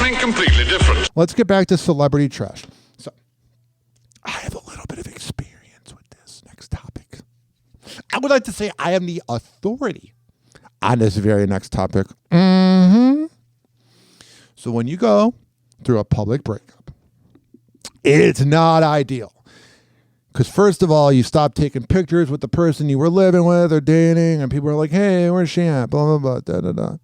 something completely different. Let's get back to celebrity trash. So, I have a little bit of experience with this next topic. I would like to say I am the authority on this very next topic. So when you go through a public breakup, it's not ideal. Because first of all, you stop taking pictures with the person you were living with or dating, and people are like, hey, where's she at? Blah, blah, blah, da, da, da.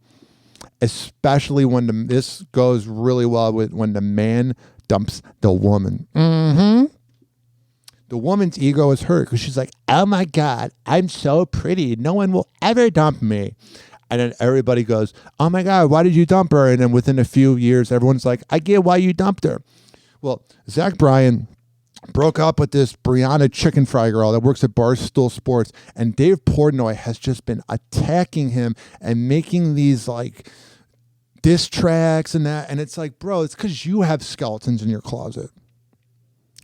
Especially when this goes really well with when the man dumps the woman. The woman's ego is hurt because she's like, oh my God, I'm so pretty. No one will ever dump me. And then everybody goes, oh my God, why did you dump her? And then within a few years, everyone's like, I get why you dumped her. Well, Zach Bryan broke up with this Brianna chicken fry girl that works at Barstool Sports. And Dave Portnoy has just been attacking him and making these like diss tracks and that. And it's like, bro, it's because you have skeletons in your closet.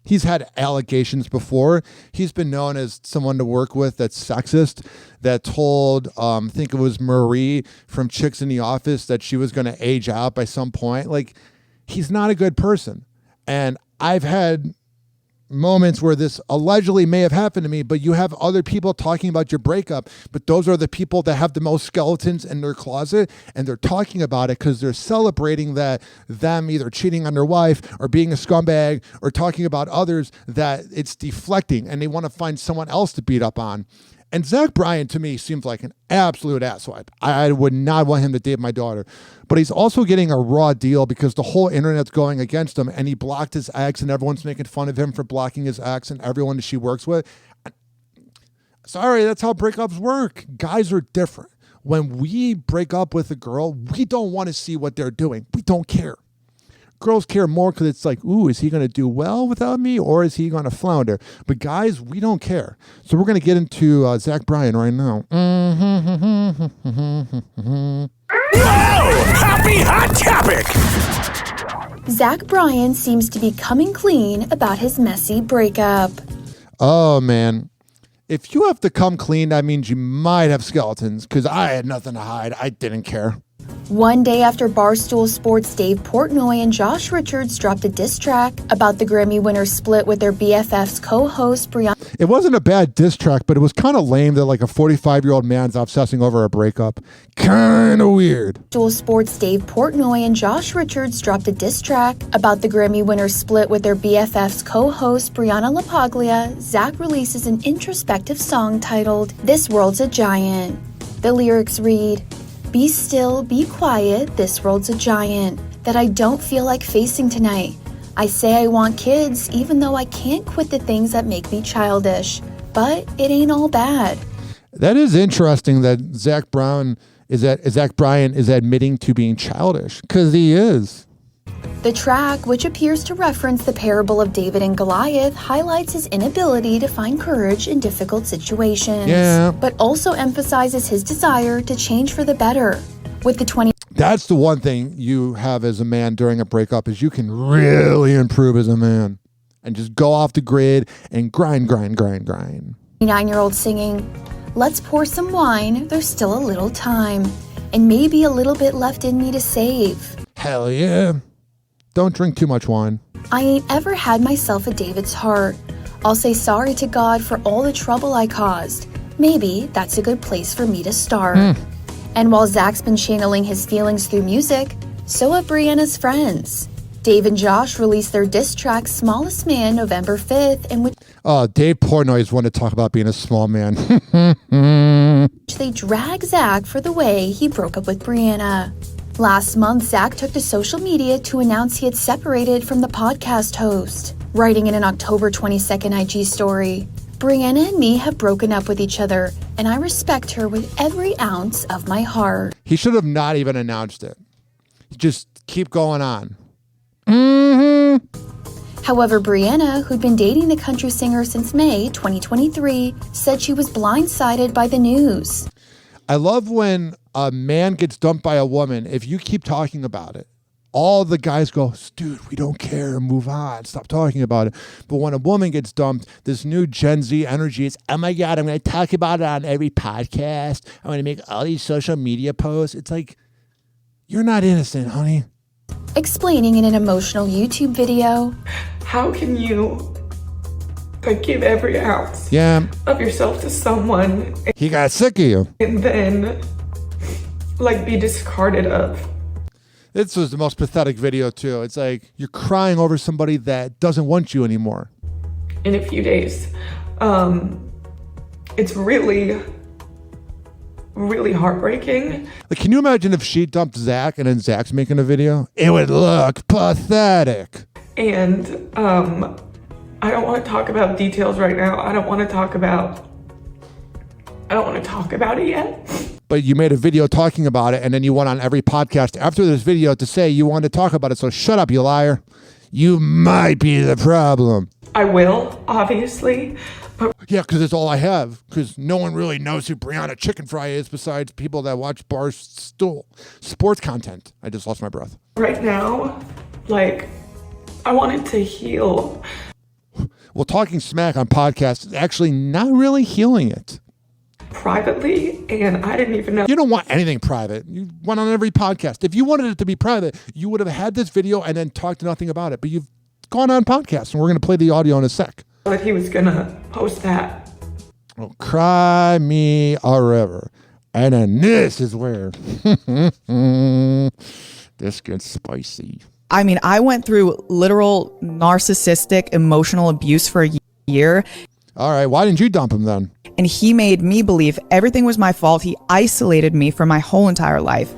He's had allegations before. He's been known as someone to work with that's sexist, that told, I think it was Marie from Chicks in the Office, that she was going to age out by some point. Like, he's not a good person. And I've had moments where this allegedly may have happened to me, but you have other people talking about your breakup, but those are the people that have the most skeletons in their closet, and they're talking about it because they're celebrating that them either cheating on their wife or being a scumbag or talking about others, that it's deflecting and they want to find someone else to beat up on. And Zach Bryan, to me, seems like an absolute asswipe. I would not want him to date my daughter. But he's also getting a raw deal because the whole internet's going against him, and he blocked his ex, and everyone's making fun of him for blocking his ex and everyone that she works with. Sorry, that's how breakups work. Guys are different. When we break up with a girl, we don't want to see what they're doing. We don't care. Girls care more because it's like, ooh, is he going to do well without me or is he going to flounder? But guys, we don't care. So we're going to get into Zach Bryan right now. Whoa! Happy hot topic! Zach Bryan seems to be coming clean about his messy breakup. Oh, man. If you have to come clean, that means you might have skeletons because I had nothing to hide. I didn't care. One day after Barstool Sports' Dave Portnoy and Josh Richards dropped a diss track about the Grammy winner split with their BFF's co-host Bryan. It wasn't a bad diss track, but it was kind of lame that like a 45-year-old man's obsessing over a breakup. Kind of weird. Barstool Sports' Dave Portnoy and Josh Richards dropped a diss track about the Grammy winner split with their BFF's co-host Brianna LaPaglia. Zach releases an introspective song titled "This World's a Giant." The lyrics read, "Be still, be quiet, this world's a giant that I don't feel like facing tonight. I say I want kids, even though I can't quit the things that make me childish. But it ain't all bad." That is interesting that Zach Bryan is admitting to being childish, because he is. The track, which appears to reference the parable of David and Goliath, highlights his inability to find courage in difficult situations, but also emphasizes his desire to change for the better. With the That's the one thing you have as a man during a breakup is you can really improve as a man and just go off the grid and grind. 29-year-old singing, "Let's pour some wine, there's still a little time, and maybe a little bit left in me to save." Hell yeah. Don't drink too much wine. "I ain't ever had myself a David's heart. I'll say sorry to God for all the trouble I caused. Maybe that's a good place for me to start." And while Zach's been channeling his feelings through music, so have Brianna's friends. Dave and Josh released their diss track "Smallest Man" November 5th, in which Dave Portnoy is one to talk about being a small man. they drag Zach for the way he broke up with Brianna. Last month, Zach took to social media to announce he had separated from the podcast host, writing in an October 22nd IG story, "Brianna and me have broken up with each other, and I respect her with every ounce of my heart." He should have not even announced it. Just keep going on. However, Brianna, who'd been dating the country singer since May 2023, said she was blindsided by the news. I love when a man gets dumped by a woman. If you keep talking about it, all the guys go, "Dude, we don't care, move on, stop talking about it." But when a woman gets dumped, this new Gen Z energy is, "Oh my God, I'm going to talk about it on every podcast. I'm going to make all these social media posts." It's like, you're not innocent, honey. explaining in an emotional YouTube video. How can you give every ounce of yourself to someone He got sick of you. and then be discarded of? This was the most pathetic video too. It's like you're crying over somebody that doesn't want you anymore. In a few days. It's really, really heartbreaking. Like, can you imagine if she dumped Zach and then Zach's making a video? It would look pathetic. And I don't want to talk about details right now. I don't want to talk about it yet. But you made a video talking about it, and then you went on every podcast after this video to say you wanted to talk about it. So shut up, you liar. You might be the problem. I will, obviously. But yeah, because it's all I have. Because no one really knows who Brianna Chicken Fry is besides people that watch Barstool sports content. I just lost my breath. Right now, I wanted to heal. Well, talking smack on podcasts is actually not really healing it. Privately, and I didn't even know. You don't want anything private. You went on every podcast. If you wanted it to be private, you would have had this video and then talked nothing about it. But you've gone on podcasts, and we're going to play the audio in a sec. That he was going to post that. Oh, cry me a river. And then this is where this gets spicy. I mean, I went through literal narcissistic emotional abuse for a year. All right, why didn't you dump him then? And he made me believe everything was my fault. He isolated me for my whole entire life.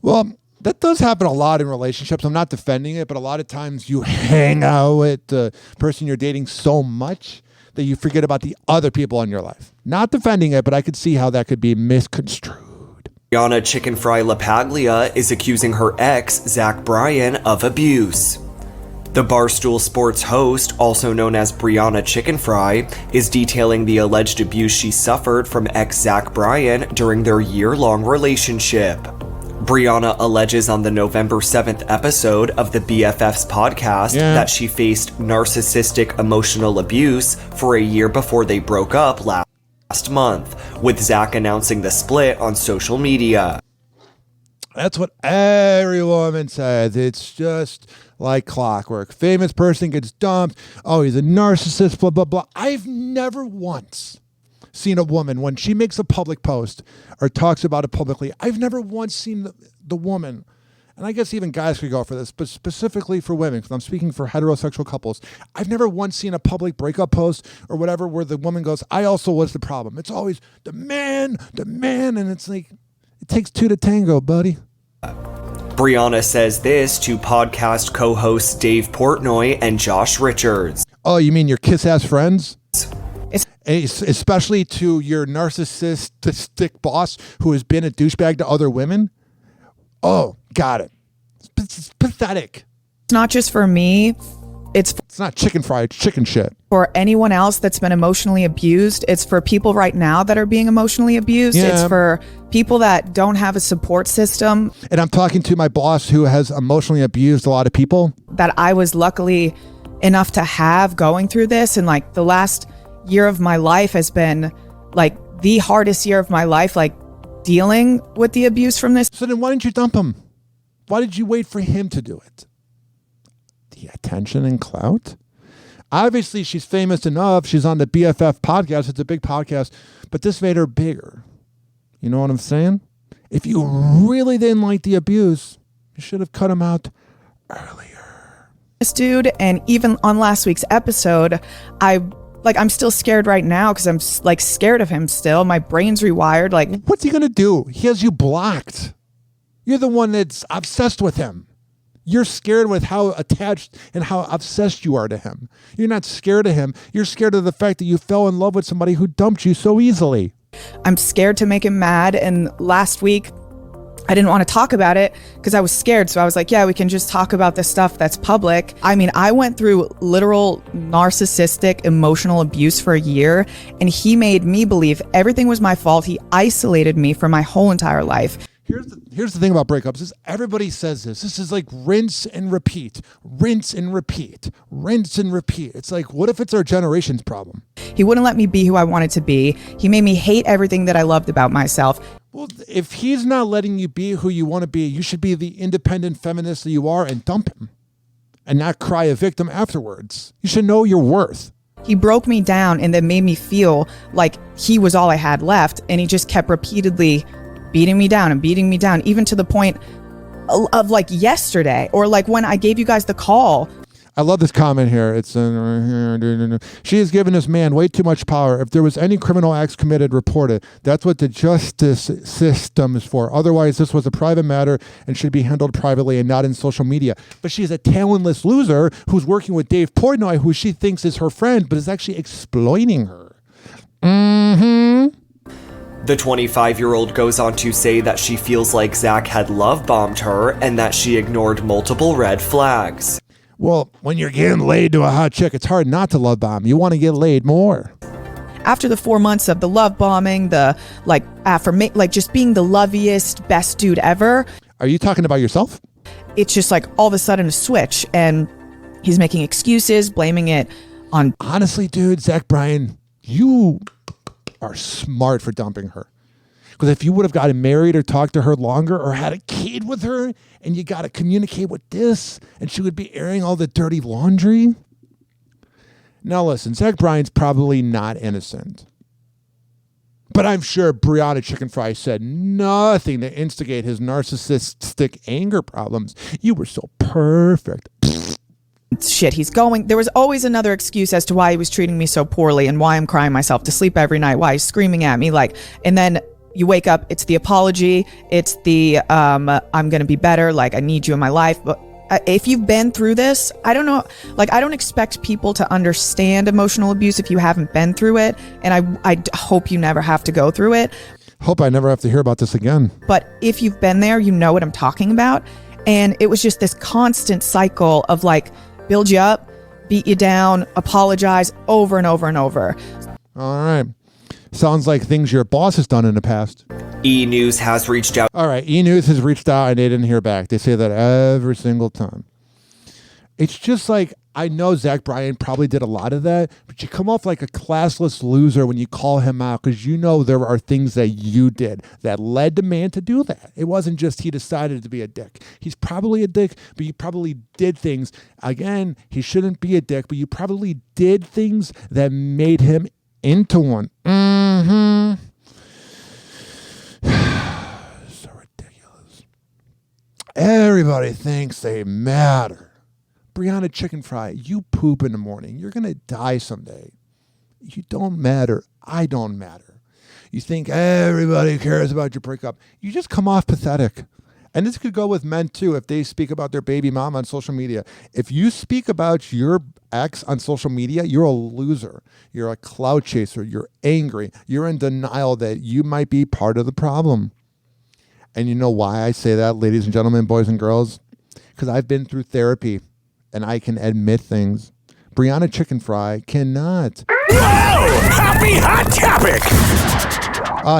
Well, that does happen a lot in relationships. I'm not defending it, but a lot of times you hang out with the person you're dating so much that you forget about the other people in your life. Not defending it, but I could see how that could be misconstrued. Brianna Chicken Fry LaPaglia is accusing her ex, Zach Bryan, of abuse. The Barstool Sports host, also known as Brianna Chicken Fry, is detailing the alleged abuse she suffered from ex Zach Bryan during their year-long relationship. Brianna alleges on the November 7th episode of the BFFs podcast that she faced narcissistic emotional abuse for a year before they broke up last month, with Zach announcing the split on social media. That's what every woman says. It's just like clockwork. Famous person gets dumped. Oh, he's a narcissist, blah, blah, blah. I've never once seen a woman, when she makes a public post or talks about it publicly, I've never once seen the woman, and I guess even guys could go for this, but specifically for women, because I'm speaking for heterosexual couples, I've never once seen a public breakup post or whatever where the woman goes, I also was the problem. It's always the man, and it's like, it takes two to tango, buddy. Brianna says this to podcast co-hosts Dave Portnoy and Josh Richards. Oh, you mean your kiss-ass friends? Especially to your narcissistic boss who has been a douchebag to other women? Oh, got it. It's pathetic. It's not just for me. It's not chicken fry, it's chicken shit. For anyone else that's been emotionally abused. It's for people right now that are being emotionally abused. Yeah. It's for people that don't have a support system. And I'm talking to my boss who has emotionally abused a lot of people. That I was luckily enough to have going through this. And the last year of my life has been the hardest year of my life, dealing with the abuse from this. So then why didn't you dump him? Why did you wait for him to do it? The attention and clout? Obviously, she's famous enough. She's on the BFF podcast. It's a big podcast, but this made her bigger. You know what I'm saying? If you really didn't like the abuse, you should have cut him out earlier. This dude, and even on last week's episode, I'm still scared right now because I'm scared of him still. My brain's rewired. What's he going to do? He has you blocked. You're the one that's obsessed with him. You're scared with how attached and how obsessed you are to him. You're not scared of him. You're scared of the fact that you fell in love with somebody who dumped you so easily. I'm scared to make him mad. And last week, I didn't want to talk about it because I was scared. So I was like, yeah, we can just talk about this stuff that's public. I mean, I went through literal narcissistic emotional abuse for a year, and he made me believe everything was my fault. He isolated me for my whole entire life. Here's the thing about breakups is everybody says this. This is like rinse and repeat, rinse and repeat, rinse and repeat. It's like, what if it's our generation's problem? He wouldn't let me be who I wanted to be. He made me hate everything that I loved about myself. Well, if he's not letting you be who you want to be, you should be the independent feminist that you are and dump him and not cry a victim afterwards. You should know your worth. He broke me down and then made me feel like he was all I had left. And he just kept repeatedly beating me down, even to the point of like yesterday, or like when I gave you guys the call. I love this comment here. It's she has given this man way too much power. If there was any criminal acts committed, report it. That's what the justice system is for. Otherwise, this was a private matter and should be handled privately and not in social media. But she's a talentless loser who's working with Dave Portnoy, who she thinks is her friend, but is actually exploiting her. The 25-year-old goes on to say that she feels like Zach had love bombed her and that she ignored multiple red flags. Well, when you're getting laid to a hot chick, it's hard not to love bomb. You want to get laid more. After the 4 months of the love bombing, the just being the loveliest, best dude ever. Are you talking about yourself? It's just like all of a sudden a switch, and he's making excuses, blaming it on. Honestly, dude, Zach Bryan, you are smart for dumping her. Because if you would have gotten married or talked to her longer or had a kid with her and you got to communicate with this and she would be airing all the dirty laundry. Now listen, Zach Bryan's probably not innocent. But I'm sure Brianna Chicken Fry said nothing to instigate his narcissistic anger problems. You were so perfect. Shit, there was always another excuse as to why he was treating me so poorly and why I'm crying myself to sleep every night, why he's screaming at me and then you wake up, it's the apology, it's the I'm gonna be better, like I need you in my life. But if you've been through this, I don't know, like I don't expect people to understand emotional abuse if you haven't been through it, and I hope you never have to go through it. Hope I never have to hear about this again. But if you've been there, you know what I'm talking about. And it was just this constant cycle of like build you up, beat you down, apologize over and over and over. All right. Sounds like things your boss has done in the past. E! News has reached out. All right, E! News has reached out and they didn't hear back. They say that every single time. It's just like, I know Zach Bryan probably did a lot of that, but you come off like a classless loser when you call him out because you know there are things that you did that led the man to do that. It wasn't just he decided to be a dick. He's probably a dick, but you probably did things. Again, he shouldn't be a dick, but you probably did things that made him into one. So ridiculous. Everybody thinks they matter. Brianna Chicken Fry, you poop in the morning. You're going to die someday. You don't matter. I don't matter. You think everybody cares about your breakup. You just come off pathetic. And this could go with men too if they speak about their baby mom on social media. If you speak about your ex on social media, you're a loser. You're a clout chaser. You're angry. You're in denial that you might be part of the problem. And you know why I say that, ladies and gentlemen, boys and girls? Because I've been through therapy and I can admit things. Brianna Chicken Fry cannot. Whoa! Happy Hot Topic!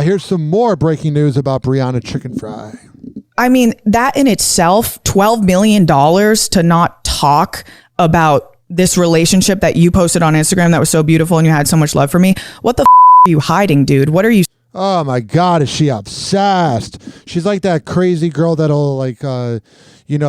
Here's some more breaking news about Brianna Chicken Fry. I mean, that in itself, $12 million to not talk about this relationship that you posted on Instagram that was so beautiful and you had so much love for me. What the are you hiding, dude? What are you? Oh my God, is she obsessed? She's like that crazy girl that'll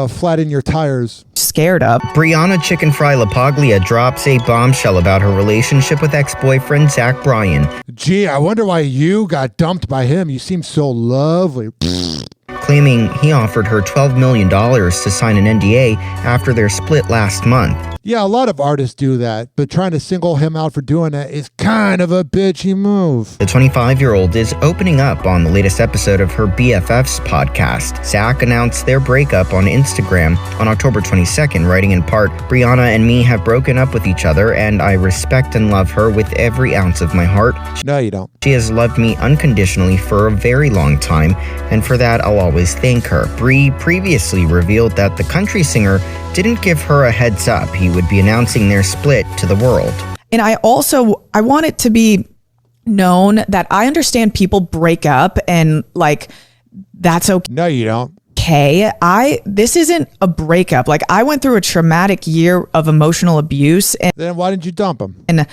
flatten your tires. Scared of. Brianna Chicken Fry LaPaglia drops a bombshell about her relationship with ex-boyfriend Zach Bryan. Gee, I wonder why you got dumped by him. You seem so lovely. Claiming he offered her $12 million to sign an NDA after their split last month. Yeah, a lot of artists do that, but trying to single him out for doing that is kind of a bitchy move. The 25-year-old is opening up on the latest episode of her BFF's podcast. Zach announced their breakup on Instagram on October 22nd, writing in part, "Brianna and me have broken up with each other, and I respect and love her with every ounce of my heart. No, you don't. She has loved me unconditionally for a very long time, and for that I'll always thank her." Bri previously revealed that the country singer didn't give her a heads up he would be announcing their split to the world. And I want it to be known that I understand people break up and like that's okay. No, you don't. This isn't a breakup. Like I went through a traumatic year of emotional abuse and then why didn't you dump him? And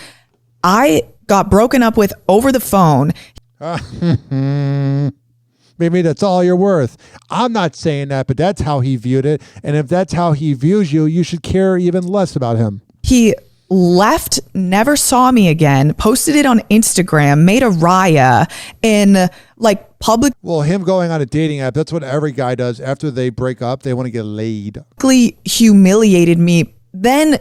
I got broken up with over the phone. Maybe that's all you're worth. I'm not saying that, but that's how he viewed it. And if that's how he views you, you should care even less about him. He left, never saw me again, posted it on Instagram, made a raya in like public. Well, him going on a dating app, that's what every guy does. After they break up, they want to get laid. Humiliated me. Then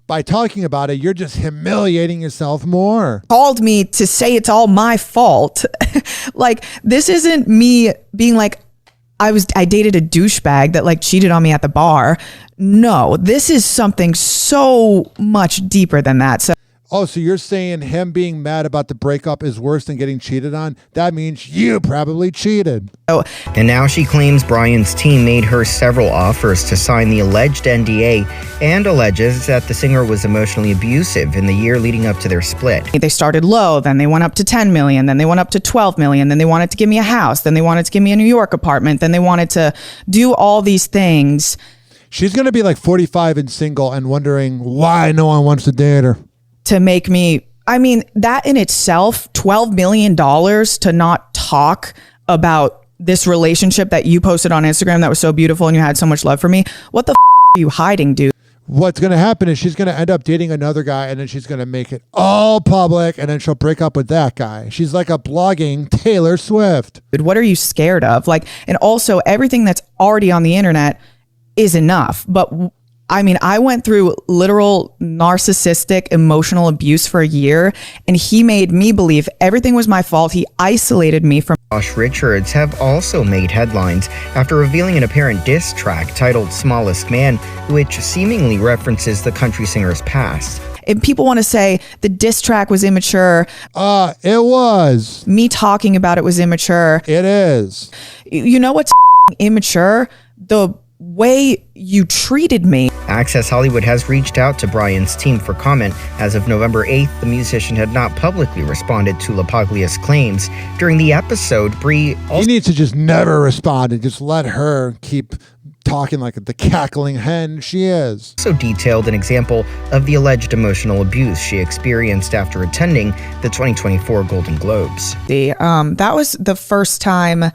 by talking about it, you're just humiliating yourself more. Called me to say it's all my fault. Like, this isn't me being like, I dated a douchebag that like cheated on me at the bar. No, this is something so much deeper than that. So you're saying him being mad about the breakup is worse than getting cheated on? That means you probably cheated. And now she claims Bryan's team made her several offers to sign the alleged NDA and alleges that the singer was emotionally abusive in the year leading up to their split. They started low, then they went up to 10 million, then they went up to 12 million, then they wanted to give me a house, then they wanted to give me a New York apartment, then they wanted to do all these things. She's going to be like 45 and single and wondering why no one wants to date her. To make me, I mean, that in itself, $12 million to not talk about this relationship that you posted on Instagram that was so beautiful and you had so much love for me. What the are you hiding, dude? What's going to happen is she's going to end up dating another guy and then she's going to make it all public and then she'll break up with that guy. She's like a blogging Taylor Swift. Dude, what are you scared of? Like, and also everything that's already on the internet is enough. But I mean, I went through literal narcissistic emotional abuse for a year, and he made me believe everything was my fault. He isolated me from. Josh Richards have also made headlines after revealing an apparent diss track titled Smallest Man, which seemingly references the country singer's past. And people want to say the diss track was immature. It was. Me talking about it was immature. It is. You know what's immature? The way you treated me. Access Hollywood has reached out to Bryan's team for comment. As of November 8th, the musician had not publicly responded to LaPaglia's claims. During the episode, Bree also... He needs to just never respond and just let her keep talking like the cackling hen she is. Also detailed an example of the alleged emotional abuse she experienced after attending the 2024 Golden Globes. That was the first time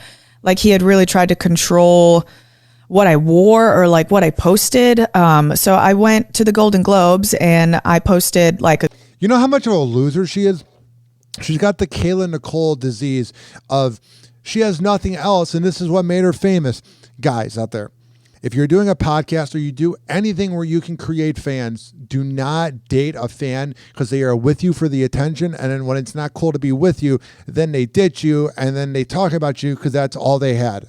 like he had really tried to control what I wore or like what I posted. So I went to the Golden Globes and I posted like you know how much of a loser she is? She's got the Kayla Nicole disease of she has nothing else, and this is what made her famous. Guys out there, if you're doing a podcast or you do anything where you can create fans, do not date a fan because they are with you for the attention, and then when it's not cool to be with you, then they ditch you and then they talk about you because that's all they had.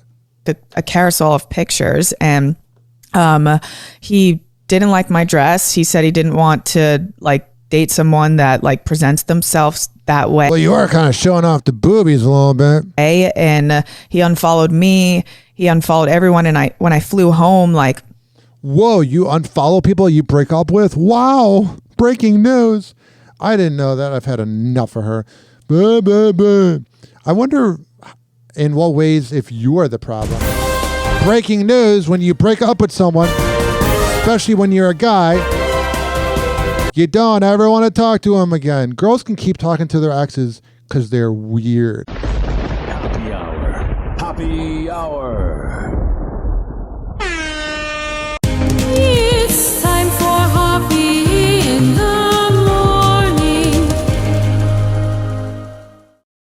A carousel of pictures, and he didn't like my dress. He said he didn't want to like date someone that like presents themselves that way. Well, you are kind of showing off the boobies a little bit. And he unfollowed me. He unfollowed everyone. And when I flew home, like, whoa, you unfollow people you break up with? Wow, breaking news. I didn't know that. I've had enough of her. I wonder in what ways if you are the problem. Breaking news, when you break up with someone, especially when you're a guy, you don't ever want to talk to them again. Girls can keep talking to their exes because they're weird. Happy hour. Happy hour.